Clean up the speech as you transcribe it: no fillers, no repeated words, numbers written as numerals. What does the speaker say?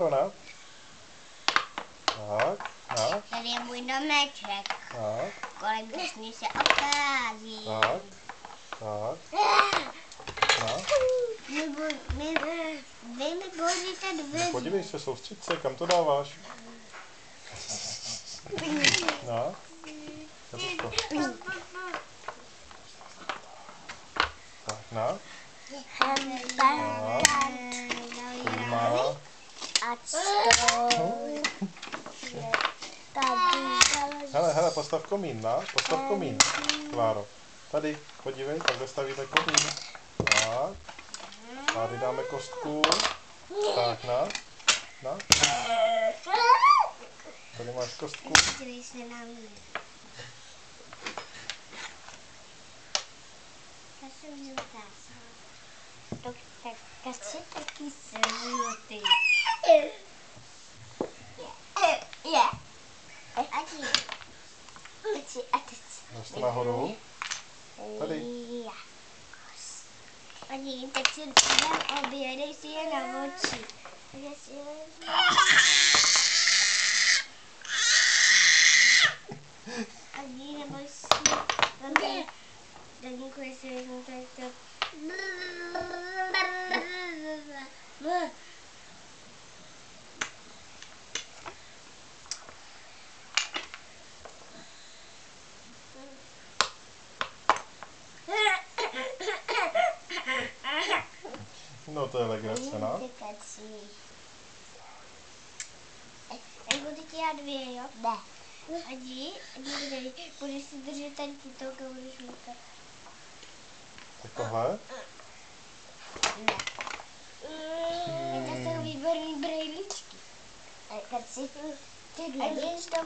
Rona. Tak, na. Tady je můj domeček. Tak. Kolem vesmír se obchází. Tak. Tak. Na. Vy mi božíte dveře. No, podívej se, soustřeď se, kam to dáváš? Na. Jablíčko. Tak, na. Má. A co? Hele, postav komín, na. Postav komín, Kláro. Tady, podívej, takhle stavíte komín. Tak. Tady dáme kostku. Tak, na. Na. Tady máš kostku. Dívej se na mě. Já jsem žlutá. Tak jsi taky žlutý. A teď. Dáš to nahoru. Tady. Ani, tak si dám obě, dej si je na oči. Ani, neboj si. Daníku, jestli vezmu tak to. No to je legrace, na. Budu ti já dvě, jo? Ne. Adi, budeš si držet ten kytok a budeš mutat. Takovhle. Ne. To jsou výborný brejličky. A když to